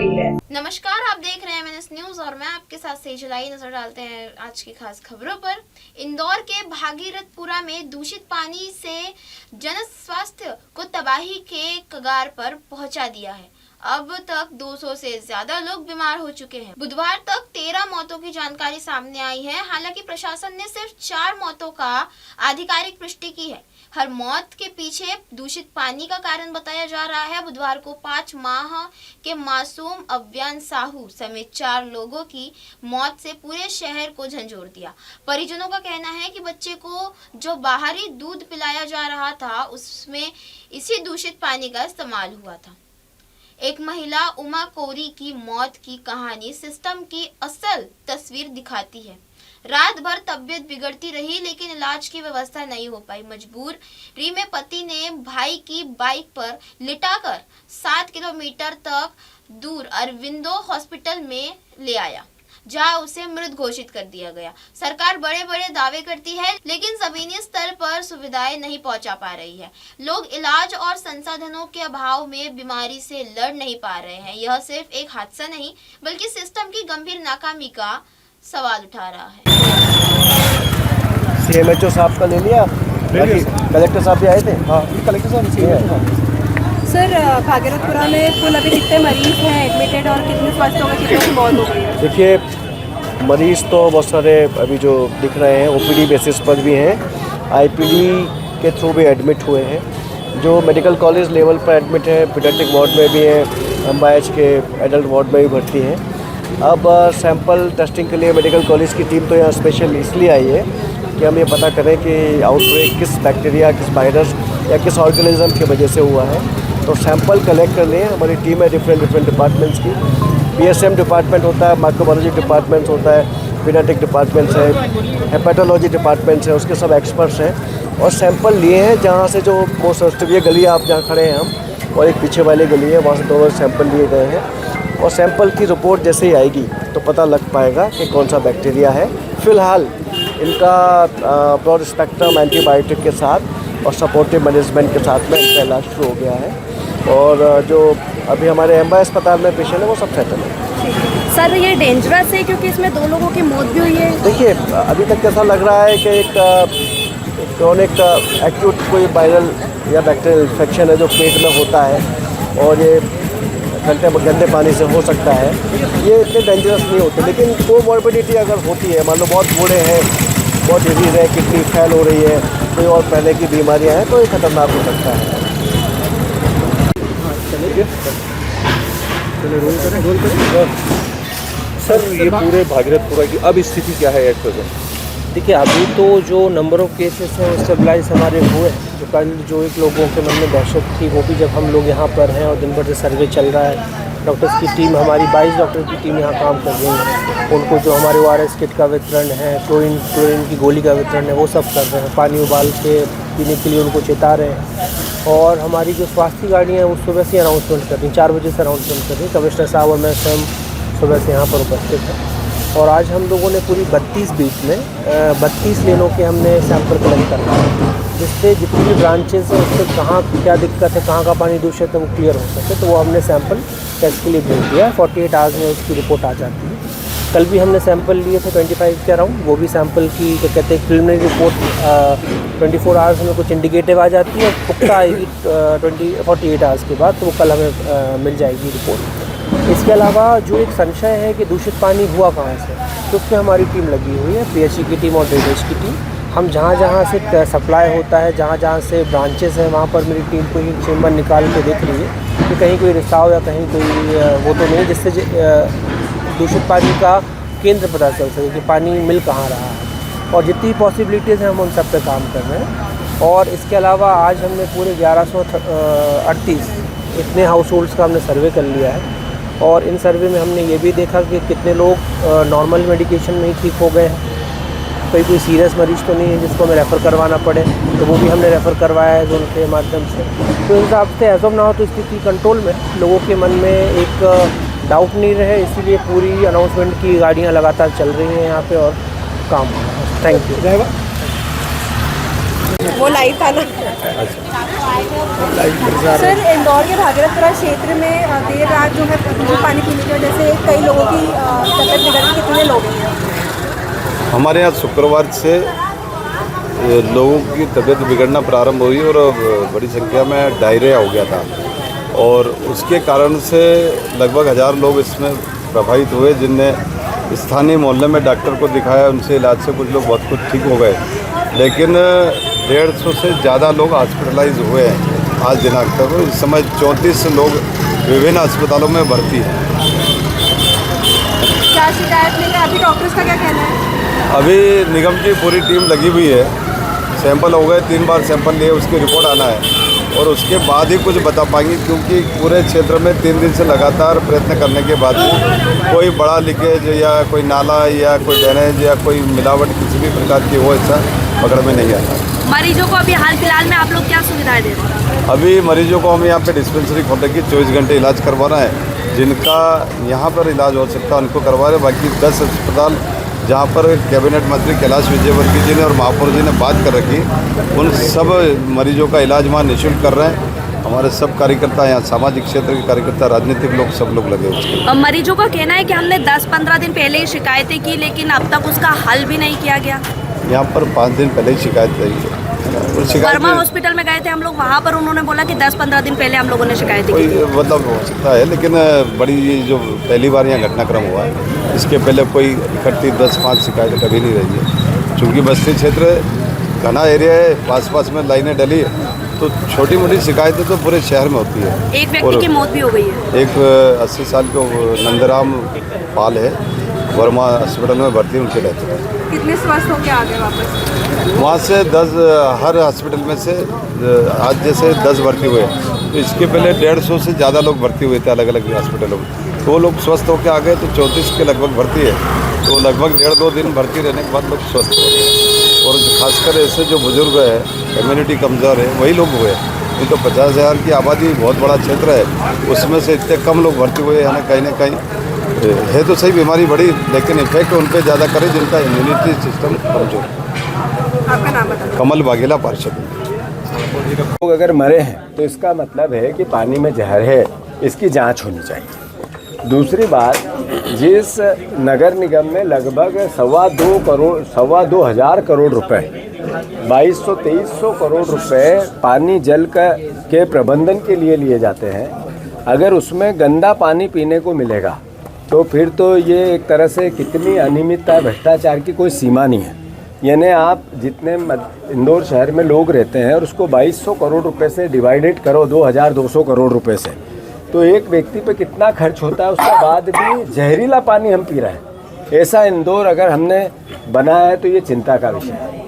गई है। नमस्कार, आप देख रहे हैं MNS न्यूज और मैं आपके साथ सेजलाई। नजर डालते हैं आज की खास खबरों पर। इंदौर के भागीरथपुरा में दूषित पानी से जन स्वास्थ्य को तबाही के कगार पर पहुंचा दिया है। अब तक 200 से ज्यादा लोग बीमार हो चुके हैं। बुधवार तक 13 मौतों की जानकारी सामने आई है। हालांकि प्रशासन ने सिर्फ 4 मौतों का आधिकारिक पुष्टि की है। हर मौत के पीछे दूषित पानी का कारण बताया जा रहा है। बुधवार को 5 माह के मासूम अव्यान साहू समेत 4 लोगों की मौत से पूरे शहर को झंझोर दिया। परिजनों का कहना है कि बच्चे को जो बाहरी दूध पिलाया जा रहा था उसमें इसी दूषित पानी का इस्तेमाल हुआ था। एक महिला उमा कोरी की मौत की कहानी सिस्टम की असल तस्वीर दिखाती है। रात भर तबीयत बिगड़ती रही लेकिन इलाज की व्यवस्था नहीं हो पाई। मजबूरी में पति ने भाई की बाइक पर लिटाकर 7 किलोमीटर तक दूर अरविंदो हॉस्पिटल में ले आया, जहां उसे मृत घोषित कर दिया गया। सरकार बड़े बड़े दावे करती है लेकिन जमीनी स्तर पर सुविधाएं नहीं पहुंचा पा रही है। लोग इलाज और संसाधनों के अभाव में बीमारी से लड़ नहीं पा रहे हैं। यह सिर्फ एक हादसा नहीं बल्कि सिस्टम की गंभीर नाकामी का सवाल उठा रहा है। CMHO साहब का ले लिया, कलेक्टर साहब भी आए थे। हाँ, कलेक्टर साहब सर, भागीरथपुरा में कुल अभी कितने मरीज हैं एडमिटेड और कितने स्वास्थ्यों में कितने की मौत हो गई है? देखिए, मरीज़ तो बहुत सारे अभी जो दिख रहे हैं OPD बेसिस पर भी हैं, IPD के थ्रू भी एडमिट हुए हैं। जो मेडिकल कॉलेज लेवल पर एडमिट है, पीडियाट्रिक वार्ड में भी हैं, MIH के एडल्ट वार्ड में भी भर्ती हैं। अब सैंपल टेस्टिंग के लिए मेडिकल कॉलेज की टीम तो यहाँ स्पेशल इसलिए आई है कि हम ये पता करें कि आउटब्रेक किस बैक्टीरिया, किस वायरस या किस ऑर्गेनिज्म की वजह से हुआ है। तो सैंपल कलेक्ट कर लिए। हमारी टीम है डिफरेंट डिपार्टमेंट्स की। PSM डिपार्टमेंट होता है, माइक्रोबायोलॉजी डिपार्टमेंट्स होता है, पीडियाट्रिक डिपार्टमेंट्स है, हेपेटोलॉजी डिपार्टमेंट्स है, उसके सब एक्सपर्ट्स हैं और सैंपल लिए हैं। जहाँ से जो मोस्ट सेंसिटिव ये गली आप जहाँ खड़े हैं हम और एक पीछे वाली गली है, वहाँ से 2 सैंपल लिए गए हैं और सैंपल की रिपोर्ट जैसे ही आएगी तो पता लग पाएगा कि कौन सा बैक्टीरिया है। फ़िलहाल इनका ब्रॉड स्पेक्ट्रम एंटीबायोटिक के साथ और सपोर्टिव मैनेजमेंट के साथ में इनका इलाज शुरू हो गया है और जो अभी हमारे MI अस्पताल में पेशेंट है वो सब सेटल है। सर, ये डेंजरस है क्योंकि इसमें 2 लोगों की मौत भी हुई है। देखिए, अभी तक ऐसा लग रहा है कि एक क्रोनिक एक्यूट कोई वायरल या बैक्टीरियल इन्फेक्शन है जो पेट में होता है और ये गंदे पानी से हो सकता है। ये इतने डेंजरस नहीं होते, लेकिन कोमॉर्बिडिटी अगर होती है, मान लो बहुत बूढ़े हैं, बहुत डिजीज़ है, किडनी फेल हो रही है, कोई और पहले की बीमारियां हैं तो ये खतरनाक हो सकता है। सर, ये पूरे भागीरथपुरा की अब स्थिति क्या है एट प्रेजेंट? देखिए, अभी तो जो नंबर ऑफ़ केसेस हैं वो स्टेबलाइज हमारे हुए। जो कल जो एक लोगों के मन में दहशत थी वो भी जब हम लोग यहाँ पर हैं और दिन भर से सर्वे चल रहा है। डॉक्टर्स की टीम, हमारी 22 डॉक्टर की टीम यहाँ काम कर रही है। उनको जो हमारे ORS किट का वितरण है, क्लोरीन की गोली का वितरण है, वो सब कर रहे हैं। पानी उबाल के पीने के लिए उनको चेता रहे हैं और हमारी जो स्वास्थ्य गाड़ियाँ हैं वो सुबह से अनाउंसमेंट कर रही हैं, 4 बजे से अनाउंसमेंट कर रही हैं। कमिश्नर साहब और मैं स्वयं सुबह से यहाँ पर उपस्थित हैं और आज हम लोगों ने पूरी 32 बीट में 32 लेनों के हमने सैंपल कलेक्ट करना है, जिससे जितनी भी ब्रांचेज हैं उससे कहाँ क्या दिक्कत है, कहाँ का पानी दूषित है, वो क्लियर हो सके। तो वो हमने सैंपल टेस्ट के लिए भेज दिया। 48 आवर्स में उसकी रिपोर्ट आ जाती है। कल भी हमने सैंपल लिए थे 25 के अराउंड, वो भी सैंपल की क्या कहते हैं प्रिलिमिनरी रिपोर्ट 24 आवर्स में कुछ इंडिकेटिव आ जाती है, पुख्ता आएगी 48 आवर्स के बाद, तो वो कल हमें मिल जाएगी रिपोर्ट। इसके अलावा जो एक संशय है कि दूषित पानी हुआ कहाँ से, तो उसमें हमारी टीम लगी हुई है, PHE की टीम और ड्रेनेज की टीम। हम जहाँ जहाँ से सप्लाई होता है, जहाँ जहाँ से ब्रांचेस हैं, वहाँ पर मेरी टीम को ही चेम्बर निकाल के देख ली है कि कहीं कोई रिसाव या कहीं कोई वो तो नहीं जिससे दूषित पानी का केंद्र पता चल सके कि पानी मिल कहाँ रहा है। और जितनी पॉसिबिलिटीज़ हैं हम उन सब पे काम कर रहे हैं। और इसके अलावा आज हमने पूरे 1138 इतने हाउस होल्ड्स का हमने सर्वे कर लिया है और इन सर्वे में हमने ये भी देखा कि कितने लोग नॉर्मल मेडिकेशन में ही ठीक हो गए हैं। कोई सीरियस मरीज़ तो नहीं है जिसको हमें रेफ़र करवाना पड़े, तो वो भी हमने रेफ़र करवाया है जोन के माध्यम से। तो इस हिसाब से एज ऑफ नाउ तो स्थिति कंट्रोल में, लोगों के मन में एक डाउट नहीं रहे, इसीलिए पूरी अनाउंसमेंट की गाड़ियाँ लगातार चल रही हैं यहाँ पे और काम हो रहा है। Thank you. वो लाइव था ना। सर, इंदौर के भागीरथपुरा क्षेत्र में देर रात जो है पानी पीने की वजह से कई लोगों की तबीयत बिगड़ी, कितने लोग हैं? हमारे यहाँ शुक्रवार से लोगों की तबीयत बिगड़ना प्रारंभ हुई और बड़ी संख्या में डायरिया हो गया था और उसके कारण से लगभग 1000 लोग इसमें प्रभावित हुए, जिनने स्थानीय मोहल्ले में डॉक्टर को दिखाया। उनसे इलाज से कुछ लोग बहुत कुछ ठीक हो गए, लेकिन 150 से ज़्यादा लोग हॉस्पिटलाइज हुए हैं आज दिनांक तक। इस समय 34 लोग विभिन्न अस्पतालों में भर्ती हैं। क्या शिकायत लेकर अभी डॉक्टर्स का क्या कहना है? अभी निगम की पूरी टीम लगी हुई है। सैंपल हो गए, 3 बार सैंपल लिए, उसकी रिपोर्ट आना है और उसके बाद ही कुछ बता पाएंगे, क्योंकि पूरे क्षेत्र में 3 दिन से लगातार प्रयत्न करने के बाद कोई बड़ा लीकेज या कोई नाला या कोई ड्रेनेज या कोई मिलावट किसी भी प्रकार की वो ऐसा पकड़ में नहीं आता। मरीजों को अभी हाल फिलहाल में आप लोग क्या सुविधाएं दे रहे हैं? अभी मरीजों को हम यहाँ पे डिस्पेंसरी खोल के 24 घंटे इलाज करवाना है। जिनका यहाँ पर इलाज हो सकता है उनको करवा रहे। बाकी 10 अस्पताल जहाँ पर कैबिनेट मंत्री कैलाश विजयवर्गीय जी ने और महापौर जी ने बात कर रखी, उन सब मरीजों का इलाज वहाँ निःशुल्क कर रहे हैं। हमारे सब कार्यकर्ता यहाँ सामाजिक क्षेत्र के कार्यकर्ता, राजनीतिक लोग, सब लोग लगे उसके। मरीजों का कहना है कि हमने 10-15 दिन पहले ही शिकायतें की, लेकिन अब तक उसका हल भी नहीं किया गया। यहाँ पर 5 दिन पहले ही शिकायत आई है। वर्मा हॉस्पिटल में गए थे हम लोग, वहाँ पर उन्होंने बोला कि 10-15 दिन पहले हम लोगों ने शिकायत की। मतलब हो सकता है, लेकिन बड़ी जो पहली बार यहाँ घटनाक्रम हुआ है, इसके पहले कोई इकट्ठी 10-5 शिकायतें कभी नहीं रही है। चूँकि बस्ती क्षेत्र घना एरिया है, पास में लाइनें डली है, तो छोटी मोटी शिकायतें तो पूरे शहर में होती है। एक व्यक्ति की मौत भी हो गई है। एक 80 साल के नंदराम पाल है, वर्मा हॉस्पिटल में भर्ती, उनके रहते हैं। कितने स्वस्थ होकर आ गए वापस? वहाँ से 10, हर हॉस्पिटल में से आज जैसे 10 भर्ती हुए, तो इसके पहले 150 से ज़्यादा लोग भर्ती हुए थे अलग अलग हॉस्पिटलों में। तो वो लोग स्वस्थ होकर आ गए, तो 34 के लगभग भर्ती है। तो लगभग 1.5-2 दिन भर्ती रहने के बाद लोग स्वस्थ हो गए। और खासकर ऐसे जो बुजुर्ग है, इम्यूनिटी कमज़ोर है, वही लोग हुए। नहीं तो 50,000 की आबादी बहुत बड़ा क्षेत्र है, उसमें से इतने कम लोग भर्ती हुए हैं। कहीं ना कहीं है तो सही बीमारी बड़ी, लेकिन इफेक्ट उन पर ज़्यादा करे जिनका इम्यूनिटी सिस्टम कमजोर है। आपका नाम बताइए। कमल वाघेला पार्षद। लोग अगर मरे हैं तो इसका मतलब है कि पानी में जहर है, इसकी जांच होनी चाहिए। दूसरी बात, जिस नगर निगम में लगभग 2.25 हज़ार करोड़ रुपए, 2200-2300 करोड़ रुपए पानी जल के प्रबंधन के लिए जाते हैं, अगर उसमें गंदा पानी पीने को मिलेगा तो फिर तो ये एक तरह से कितनी अनियमितता, भ्रष्टाचार की कोई सीमा नहीं है। यानी आप जितने इंदौर शहर में लोग रहते हैं और उसको 2200 करोड़ रुपए से डिवाइडेड करो 2200 करोड़ रुपए से, तो एक व्यक्ति पे कितना खर्च होता है। उसके बाद भी जहरीला पानी हम पी रहे हैं। ऐसा इंदौर अगर हमने बनाया है तो ये चिंता का विषय है।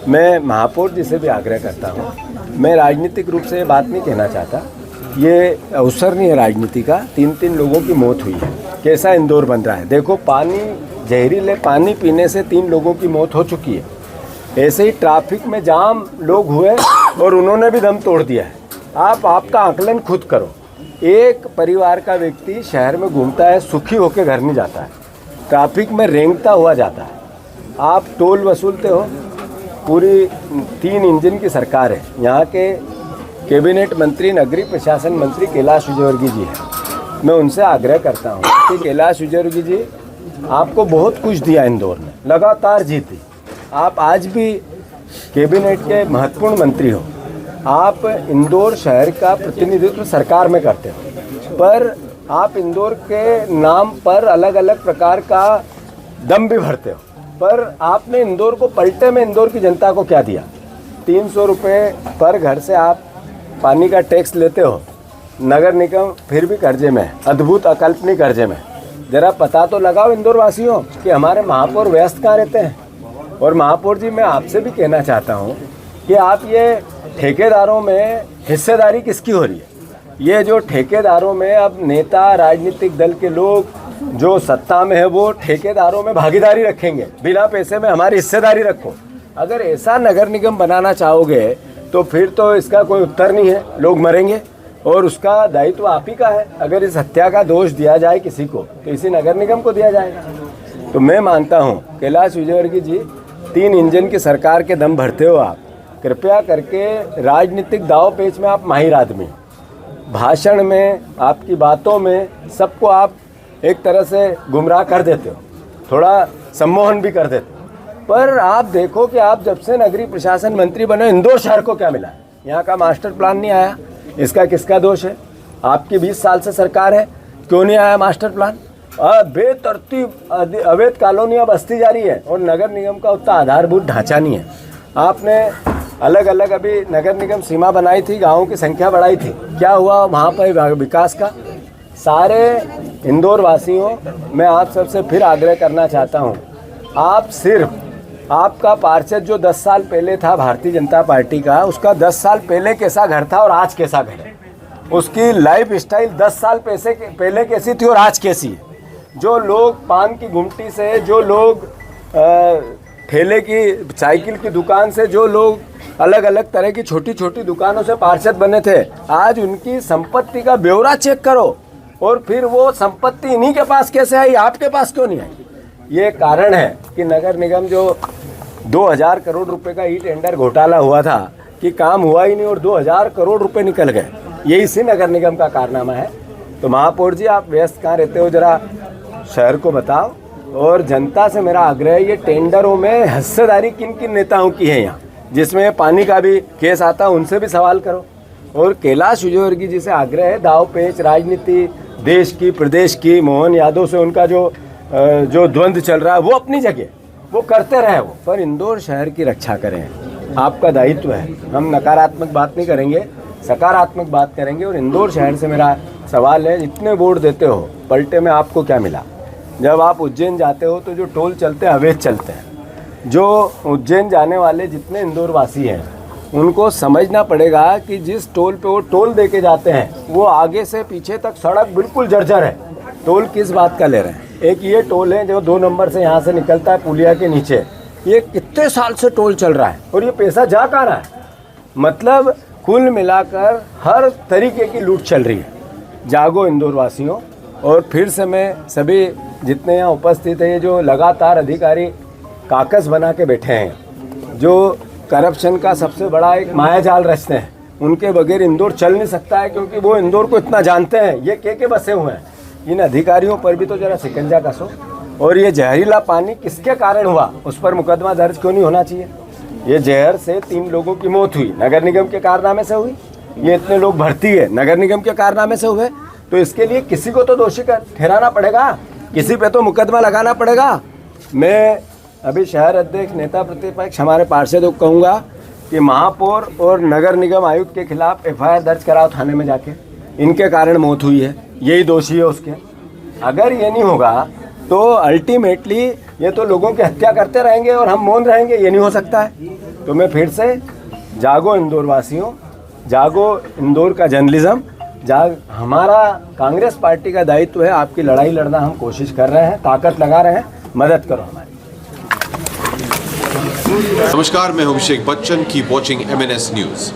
मैं महापौर जी से भी आग्रह करता हूँ, मैं राजनीतिक रूप से ये बात नहीं कहना चाहता, ये अवसर नहीं है राजनीति का। 3 लोगों की मौत हुई है, कैसा इंदौर बन रहा है। देखो, पानी, जहरीले पानी पीने से 3 लोगों की मौत हो चुकी है। ऐसे ही ट्रैफिक में जाम लोग हुए और उन्होंने भी दम तोड़ दिया है। आपका आकलन खुद करो। एक परिवार का व्यक्ति शहर में घूमता है, सुखी होकर घर नहीं जाता है, ट्रैफिक में रेंगता हुआ जाता है। आप टोल वसूलते हो। पूरी 3 इंजन की सरकार है। यहाँ के कैबिनेट मंत्री, नगरीय प्रशासन मंत्री कैलाश विजयवर्गीय जी हैं। मैं उनसे आग्रह करता हूँ कि कैलाश विजयवर्गीय जी, आपको बहुत कुछ दिया इंदौर में, लगातार जीती। आप आज भी कैबिनेट के महत्वपूर्ण मंत्री हो। आप इंदौर शहर का प्रतिनिधित्व सरकार में करते हो, पर आप इंदौर के नाम पर अलग अलग प्रकार का दम भी भरते हो। पर आपने इंदौर को पलटे में इंदौर की जनता को क्या दिया? 300 रुपये पर घर से आप पानी का टैक्स लेते हो। नगर निगम फिर भी कर्जे में है, अद्भुत अकल्पनीय कर्जे में। ज़रा पता तो लगाओ इंदौर वासियों कि हमारे महापौर व्यस्त कहाँ रहते हैं। और महापौर जी, मैं आपसे भी कहना चाहता हूँ कि आप ये ठेकेदारों में हिस्सेदारी किसकी हो रही है? ये जो ठेकेदारों में अब नेता, राजनीतिक दल के लोग जो सत्ता में है, वो ठेकेदारों में भागीदारी रखेंगे। बिना पैसे में हमारी हिस्सेदारी रखो। अगर ऐसा नगर निगम बनाना चाहोगे तो फिर तो इसका कोई उत्तर नहीं है। लोग मरेंगे और उसका दायित्व आप ही का है। अगर इस हत्या का दोष दिया जाए किसी को तो इसी नगर निगम को दिया जाएगा। तो मैं मानता हूँ कैलाश विजयवर्गीय जी, 3 इंजन की सरकार के दम भरते हो आप। कृपया करके राजनीतिक दाव पेच में आप माहिर आदमी, भाषण में, आपकी बातों में सबको आप एक तरह से गुमराह कर देते हो, थोड़ा सम्मोहन भी कर देते हो। पर आप देखो कि आप जब से नगरीय प्रशासन मंत्री बने, इंदौर शहर को क्या मिला? यहाँ का मास्टर प्लान नहीं आया, इसका किसका दोष है? आपकी 20 साल से सरकार है, क्यों नहीं आया मास्टर प्लान? बेतरतीब अवैध कॉलोनियाँ बसती जा रही है और नगर निगम का उतना आधारभूत ढांचा नहीं है। आपने अलग अलग अभी नगर निगम सीमा बनाई थी, गाँवों की संख्या बढ़ाई थी, क्या हुआ वहाँ पर विकास का? सारे इंदौर वासियों, मैं आप सबसे फिर आग्रह करना चाहता हूँ, आप सिर्फ आपका पार्षद जो 10 साल पहले था भारतीय जनता पार्टी का, उसका 10 साल पहले कैसा घर था और आज कैसा घर है, उसकी लाइफ स्टाइल 10 साल पहले कैसी थी और आज कैसी है। जो लोग पान की गुमटी से, जो लोग ठेले की साइकिल की दुकान से, जो लोग अलग अलग तरह की छोटी छोटी दुकानों से पार्षद बने थे, आज उनकी संपत्ति का ब्यौरा चेक करो और फिर वो संपत्ति इन्हीं के पास कैसे आई, आपके पास क्यों नहीं आई? ये कारण है कि नगर निगम जो 2000 करोड़ रुपए का ई टेंडर घोटाला हुआ था कि काम हुआ ही नहीं और 2000 करोड़ रुपए निकल गए, ये इसी नगर निगम का कारनामा है। तो महापौर जी, आप व्यस्त कहाँ रहते हो, जरा शहर को बताओ। और जनता से मेरा आग्रह है, ये टेंडरों में हिस्सेदारी किन किन नेताओं की है यहाँ, जिसमें पानी का भी केस आता है, उनसे भी सवाल करो। और कैलाश विजयवर्गीय जी से आग्रह है, दाव पेच राजनीति देश की, प्रदेश की, मोहन यादव से उनका जो द्वंद्व चल रहा है वो अपनी जगह वो करते रहे वो, पर इंदौर शहर की रक्षा करें, आपका दायित्व है। हम नकारात्मक बात नहीं करेंगे, सकारात्मक बात करेंगे। और इंदौर शहर से मेरा सवाल है, इतने वोट देते हो, पलटे में आपको क्या मिला? जब आप उज्जैन जाते हो तो जो टोल चलते हैं अवैध चलते हैं। जो उज्जैन जाने वाले जितने इंदौर वासी हैं उनको समझना पड़ेगा कि जिस टोल पे वो टोल दे के जाते हैं वो आगे से पीछे तक सड़क बिल्कुल जर्जर है। टोल किस बात का ले रहे हैं? एक ये टोल है जो 2 नंबर से यहाँ से निकलता है पुलिया के नीचे, ये कितने साल से टोल चल रहा है और ये पैसा जा कहाँ रहा है? मतलब कुल मिलाकर हर तरीके की लूट चल रही है। जागो इंदौर वासियों। और फिर से मैं सभी जितने यहाँ उपस्थित हैं, जो लगातार अधिकारी कागज़ बना के बैठे हैं, जो करप्शन का सबसे बड़ा एक मायाजाल रचते हैं, उनके बगैर इंदौर चल नहीं सकता है, क्योंकि वो इंदौर को इतना जानते हैं, ये के बसे हुए हैं। इन अधिकारियों पर भी तो जरा शिकंजा कसो। और ये जहरीला पानी किसके कारण हुआ, उस पर मुकदमा दर्ज क्यों नहीं होना चाहिए? ये जहर से 3 लोगों की मौत हुई, नगर निगम के कारनामे से हुई। ये इतने लोग भर्ती है, नगर निगम के कारनामे से हुए। तो इसके लिए किसी को तो दोषी ठहराना पड़ेगा, किसी पे तो मुकदमा लगाना पड़ेगा। मैं अभी शहर अध्यक्ष, नेता प्रतिपक्ष, हमारे पार्षदों को कहूँगा कि महापौर और नगर निगम आयुक्त के खिलाफ FIR दर्ज कराओ थाने में जाके, इनके कारण मौत हुई है, यही दोषी है उसके। अगर ये नहीं होगा तो अल्टीमेटली ये तो लोगों की हत्या करते रहेंगे और हम मौन रहेंगे, ये नहीं हो सकता है। तो मैं फिर से, जागो इंदौर वासियों, जागो इंदौर का जर्नलिज्म, हमारा कांग्रेस पार्टी का दायित्व है आपकी लड़ाई लड़ना, हम कोशिश कर रहे हैं, ताकत लगा रहे हैं, मदद करो हमारी। नमस्कार, मैं Abhishek Bachchan, keep watching MNS news.